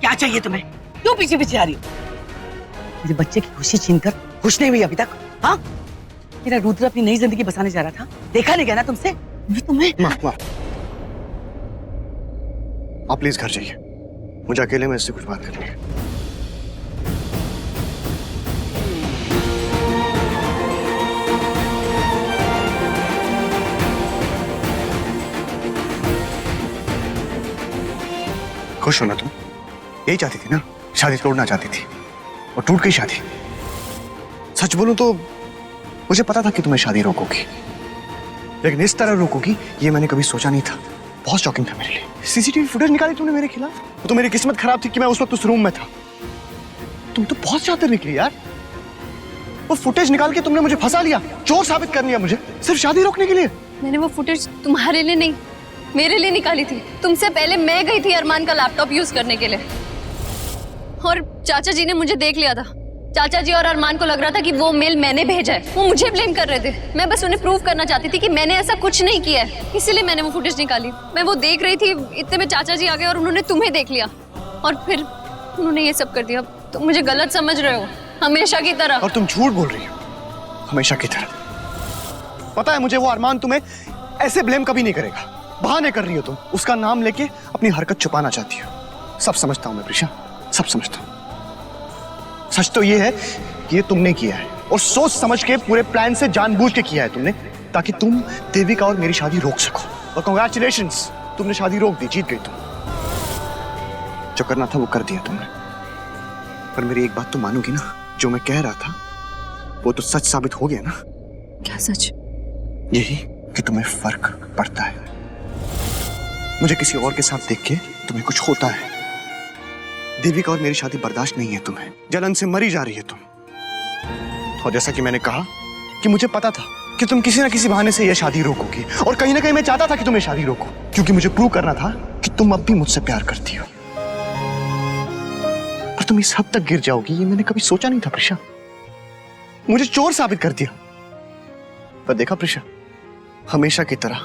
क्या चाहिए तुम्हें? क्यों पीछे पीछे आ रही हो? मेरे बच्चे की खुशी छीनकर खुश नहीं हुई अभी तक? हाँ, मेरा रुद्र अपनी नई जिंदगी बसाने जा रहा था, देखा नहीं गया ना तुमसे? मैं तुम्हें माँ आप प्लीज घर जाइए, मुझे अकेले में इससे कुछ बात करनी है। खुश हो ना तुम? यही चाहती थी ना, शादी तोड़ना चाहती थी और टूट गई शादी। सच बोलूं तो मुझे पता था कि तुम्हें शादी रोकोगी, लेकिन इस तरह रोकोगी ये मैंने कभी सोचा नहीं था। बहुत शॉकिंग था मेरे लिए। सीसीटीवी फुटेज निकाली तुमने मेरे खिलाफ। तो मेरी किस्मत खराब थी कि मैं उस वक्त उस रूम में था। तुम तो बहुत शातिर निकली यार। वो फुटेज निकाल के तुमने मुझे फंसा लिया, चोर साबित कर लिया मुझे, सिर्फ शादी रोकने के लिए। मैंने वो फुटेज तुम्हारे लिए नहीं, मेरे लिए निकाली थी। तुमसे पहले मैं गई थी अरमान का लैपटॉप यूज करने के लिए, और चाचा जी ने मुझे देख लिया था। चाचा जी और अरमान को लग रहा था कि वो मेल मैंने भेजा है। वो मुझे ब्लेम कर रहे थे। मैं बस उन्हें प्रूव करना चाहती थी कि मैंने ऐसा कुछ नहीं किया है, इसीलिए मैंने वो फुटेज निकाली। मैं वो देख रही थी, इतने में चाचा जी आ गए और उन्होंने तुम्हें देख लिया, और फिर उन्होंने ये सब कर दिया। तुम मुझे गलत समझ रहे हो, हमेशा की तरह। और तुम झूठ बोल रही हो, हमेशा की तरह। पता है मुझे वो अरमान तुम्हें ऐसे ब्लेम कभी नहीं करेगा। बहाने कर रही हो तुम, उसका नाम लेके अपनी हरकत छुपाना चाहती हो। सब समझता हूं मैं प्रिशा, सब समझता हूं। सच तो ये है कि ये तुमने किया है, और सोच समझ के पूरे प्लान से जानबूझ के किया है तुमने, ताकि तुम देविका और मेरी शादी रोक सको। और कांग्रेचुलेशंस, तुमने शादी रोक दी, जीत गई तुम। जो करना था वो कर दिया तुमने। पर मेरी एक बात तो मानोगी ना, जो मैं कह रहा था वो तो सच साबित हो गया ना। क्या सच? यही कि तुम्हें फर्क पड़ता है। मुझे किसी और के साथ देख के तुम्हें कुछ होता है। देविका और मेरी शादी बर्दाश्त नहीं है तुम्हें। जलन से मरी जा रही है तुम। और जैसा कि मैंने कहा कि मुझे पता था कि तुम किसी ना किसी बहाने से यह शादी रोकोगी, और कहीं ना कहीं मैं चाहता था कि तुम ये शादी रोको, क्योंकि मुझे प्रूव करना था कि तुम अब भी मुझसे प्यार करती हो। और तुम इस हद तक गिर जाओगी ये मैंने कभी सोचा नहीं था प्रिशा। मुझे चोर साबित कर दिया। पर देखा प्रिशा, हमेशा की तरह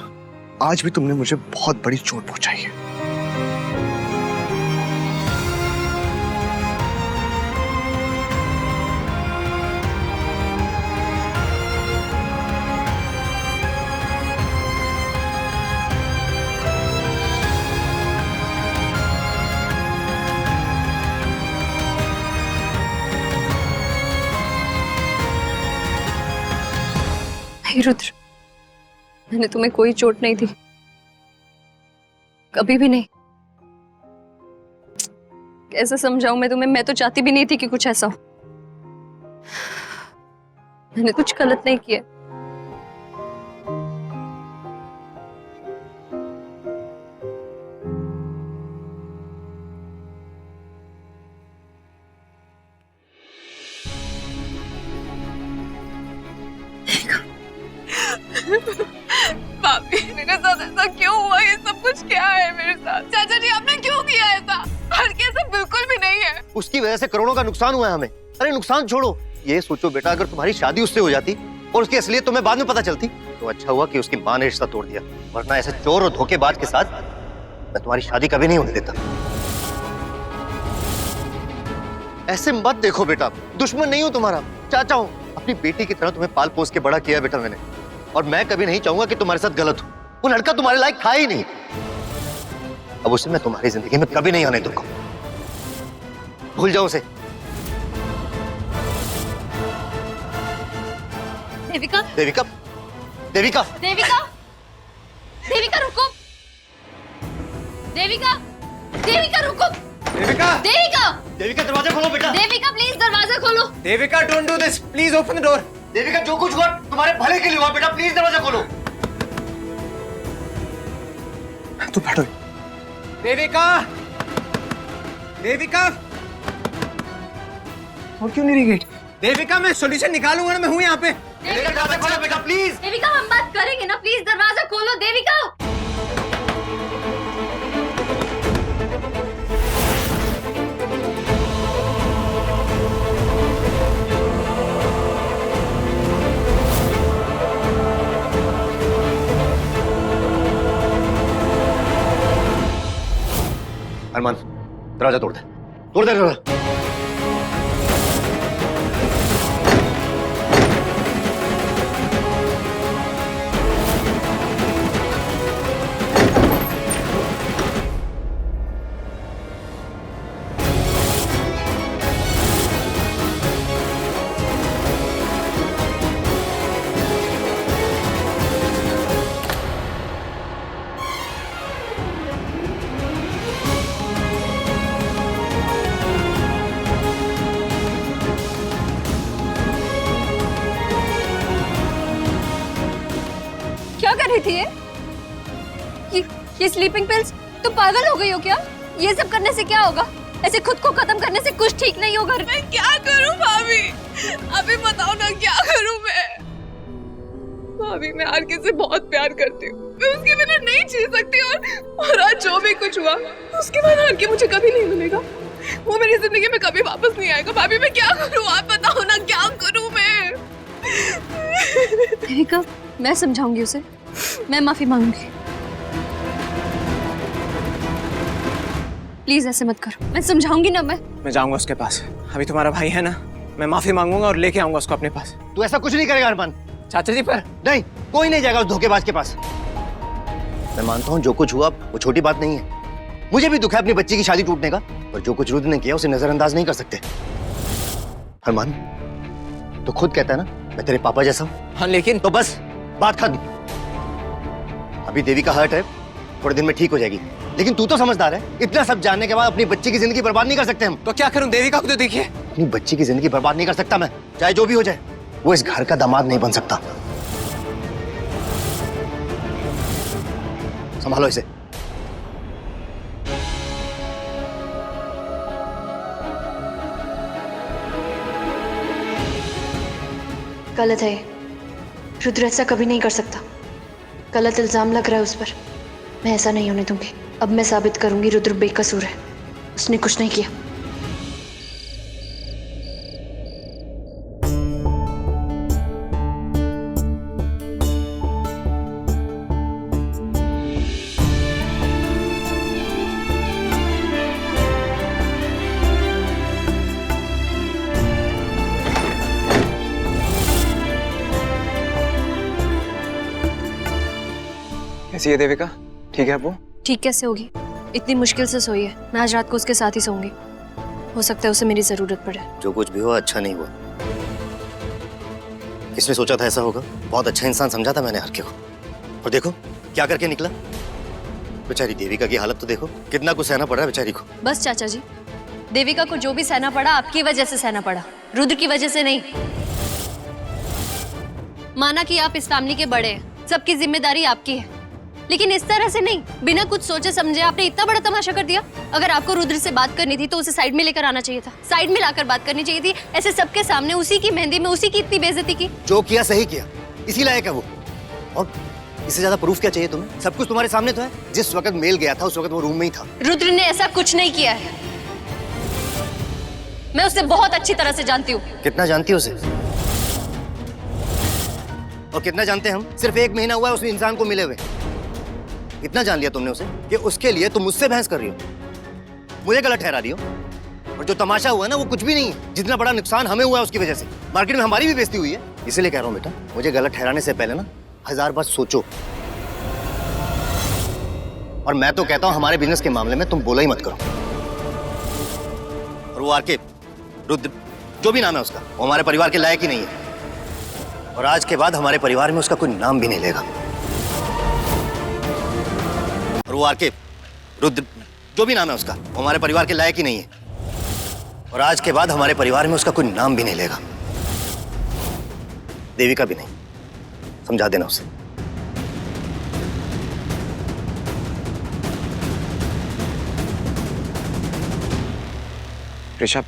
आज भी तुमने मुझे बहुत बड़ी चोट पहुंचाई है। नहीं रुद्र, मैंने तुम्हें कोई चोट नहीं दी, कभी भी नहीं। कैसे समझाऊं मैं तुम्हें? मैं तो चाहती भी नहीं थी कि कुछ ऐसा हो। मैंने कुछ गलत नहीं किया। भाभी, मेरे साथ ऐसा क्यों हुआ? ये सब कुछ क्या है मेरे साथ? चाचा जी, आपने क्यों किया ऐसा? हल्के ऐसा बिल्कुल भी नहीं है। उसकी वजह से करोड़ों का नुकसान हुआ है हमें। अरे नुकसान छोड़ो, ये सोचो बेटा, अगर तुम्हारी शादी उससे हो जाती और उसकी असलियत तुम्हें बाद में पता चलती तो अच्छा हुआ कि उसकी माँ ने रिश्ता तोड़ दिया, वरना ऐसे चोर और धोखेबाज के साथ मैं तुम्हारी शादी कभी नहीं होने देता। ऐसे मत देखो बेटा, दुश्मन नहीं हूं तुम्हारा, चाचा हूं। अपनी बेटी की तरह तुम्हें पाल पोस के बड़ा किया बेटा मैंने, और मैं कभी नहीं चाहूंगा कि तुम्हारे साथ गलत हो। वो लड़का तुम्हारे लायक था ही नहीं। अब उसे मैं तुम्हारी जिंदगी में कभी नहीं आने दूंगा। भूल जाओ उसे। देविका, देविका, देविका, देविका, देविका रुको। देविका, देविका रुको। देविका, देविका, देविका दरवाजा खोलो बेटा। देविका प्लीज दरवाजा खोलो। Devika don't do this, please open the door. Devika जो कुछ हुआ तुम्हारे भले के लिए हुआ बेटा, प्लीज दरवाजा खोलो। तो बैठो। देविका, देविका, और क्यों नहीं रही गेट? देविका मैं सॉल्यूशन निकालूंगा ना, मैं हूं यहाँ पे। देविका दरवाजा खोलो बेटा प्लीज। देविका हम बात करेंगे ना, प्लीज दरवाजा खोलो। देविका, अरमान दरवाजा तोड़ दे। तोड़ दे रहा। क्या कर रही थी ये स्लीपिंग पिल्स? तुम पागल हो गई हो क्या? ये सब करने से क्या होगा? ऐसे खुद को खत्म करने से कुछ ठीक नहीं होगा। मैं क्या करूं भाभी? अभी बताओ ना क्या करूं मैं? भाभी मैं आरके से बहुत प्यार करती हूँ, मैं उसके बिना नहीं जी सकती। और आज जो भी कुछ हुआ उसके बाद आरके मुझे कभी नहीं मिलेगा, वो मेरी जिंदगी में कभी वापस नहीं आएगा। भाभी मैं क्या करूं? आप बताओ ना क्या करूं मैं? देविका, मैं समझाऊंगी उसे, मैं माफी मांगूंगी। प्लीज ऐसे मत करो, मैं समझाऊंगी ना। मैं जाऊंगा उसके पास। अभी तुम्हारा भाई है ना, मैं माफी मांगूंगा और लेके आऊंगा उसको अपने पास। तू ऐसा कुछ नहीं करेगा अरमान। चाचा जी पर नहीं, कोई नहीं जाएगा उस धोखेबाज के पास। मैं मानता हूँ जो कुछ हुआ वो छोटी बात नहीं है, मुझे भी दुख है अपनी बच्ची की शादी टूटने का, पर जो कुछ रुद्र ने किया उसे नजरअंदाज नहीं कर सकते। अरमान तो खुद कहता है ना मैं तेरे पापा जैसा हूँ। हाँ लेकिन तो बस बात खत्म। अभी देवी का हर्ट है, थोड़े दिन में ठीक हो जाएगी, लेकिन तू तो समझदार है, इतना सब जानने के बाद अपनी बच्ची की जिंदगी बर्बाद नहीं कर सकते हम। तो क्या करूं? देविका को तो देखिए। अपनी बच्ची की जिंदगी बर्बाद नहीं कर सकता मैं, चाहे जो भी हो जाए। वो इस घर का दामाद नहीं बन सकता। संभालो इसे। गलत है, रुद्र ऐसा कभी नहीं कर सकता। गलत इल्जाम लग रहा है उस पर, मैं ऐसा नहीं होने दूंगी। अब मैं साबित करूंगी रुद्र बेकसूर है, उसने कुछ नहीं किया। कैसी है देविका? ठीक है वो? ठीक कैसे होगी? इतनी मुश्किल से सोई है। मैं आज रात को उसके साथ ही सोऊंगी, हो सकता है उसे मेरी जरूरत पड़े। जो कुछ भी हुआ अच्छा नहीं हुआ। किसने सोचा था ऐसा होगा? बहुत अच्छा इंसान समझा था मैंने हरके को, और देखो क्या करके निकला। बेचारी देविका की हालत तो देखो, कितना कुछ सहना पड़ रहा है बेचारी को। बस चाचा जी, देविका को जो भी सहना पड़ा आपकी वजह से सहना पड़ा, रुद्र की वजह से नहीं। माना कि आप इस फैमिली के बड़े हैं, सबकी जिम्मेदारी आपकी है, लेकिन इस तरह से नहीं। बिना कुछ सोचे समझे आपने इतना बड़ा तमाशा कर दिया। अगर आपको रुद्र से बात करनी थी तो उसे साइड में लेकर आना चाहिए था, साइड में लाकर बात करनी चाहिए थी। ऐसे सबके सामने उसी की मेहंदी में उसी की इतनी बेइज्जती की। जो किया सही किया, इसी लायक है वो। और इससे ज्यादा प्रूफ क्या चाहिए तुम्हें? सब कुछ तुम्हारे सामने तो है। जिस वक्त मेल गया था उस वक्त वो रूम में ही था। रुद्र ने ऐसा कुछ नहीं किया है, मैं उसे बहुत अच्छी तरह से जानती हूँ। कितना जानती हो उसे? और कितना जानते हम? सिर्फ 1 महीना हुआ है उस इंसान को मिले हुए। इतना जान लिया तुमने उसे कि उसके लिए तुम मुझसे बहस कर रही हो, मुझे गलत ठहरा रही हो। और जो तमाशा हुआ ना वो कुछ भी नहीं है। जितना बड़ा नुकसान हमें हुआ है उसकी वजह से, मार्केट में हमारी भी बेइज्जती हुई है। इसलिए कह रहा हूँ बेटा, मुझे गलत ठहराने से पहले ना 1000 बार सोचो। और मैं तो कहता हूँ हमारे बिजनेस के मामले में तुम बोला ही मत करो। और वो आरके, रुद्र, जो भी नाम है उसका, वो हमारे परिवार के लायक ही नहीं है। और आज के बाद हमारे परिवार में उसका कोई नाम भी नहीं लेगा। और वो आरके, रुद्र, जो भी नाम है उसका, वो हमारे परिवार के लायक ही नहीं है। और आज के बाद हमारे परिवार में उसका कोई नाम भी नहीं लेगा। देविका भी नहीं। समझा देना उसे। ऋषभ,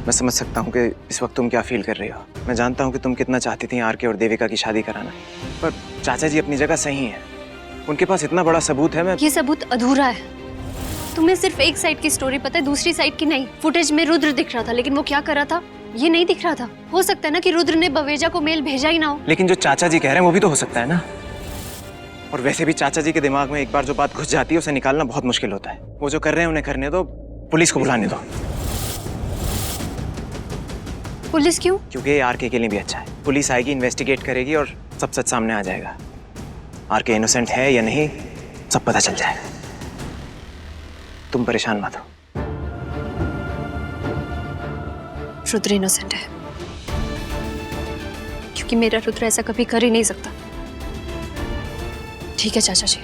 मैं समझ सकता हूँ कि इस वक्त तुम क्या फील कर रही हो। मैं जानता हूँ कि तुम कितना चाहती थी आरके और देविका की शादी कराना, पर चाचा जी अपनी जगह सही हैं। उनके पास इतना बड़ा सबूत है। ये सबूत अधूरा है। तुम्हें सिर्फ एक साइड की स्टोरी पता है, दूसरी साइड की नहीं। फुटेज में रुद्र दिख रहा था, लेकिन वो क्या कर रहा था ये नहीं दिख रहा था। हो सकता है ना कि रुद्र ने बवेजा को मेल भेजा ही ना हो। लेकिन जो चाचा जी कह रहे हैं वो भी तो हो सकता है ना। और वैसे भी चाचा जी के दिमाग में एक बार जो बात घुस जाती है उसे निकालना बहुत मुश्किल होता है। वो जो कर रहे हैं उन्हें करने दो, पुलिस को बुलाने दो, पुलिस क्यों? क्योंकि ये आरके के लिए भी अच्छा है। पुलिस आएगी, इन्वेस्टिगेट करेगी और सब सच सामने आ जाएगा। आरके इनोसेंट है या नहीं सब पता चल जाएगा। तुम परेशान मत हो। रुद्र इनोसेंट है क्योंकि मेरा रुद्र ऐसा कभी कर ही नहीं सकता। ठीक है चाचा जी,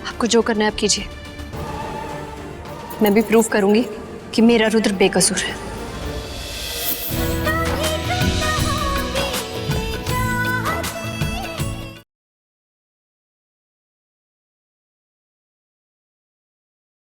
आपको जो करना है आप कीजिए। मैं भी प्रूव करूंगी कि मेरा रुद्र बेकसूर है।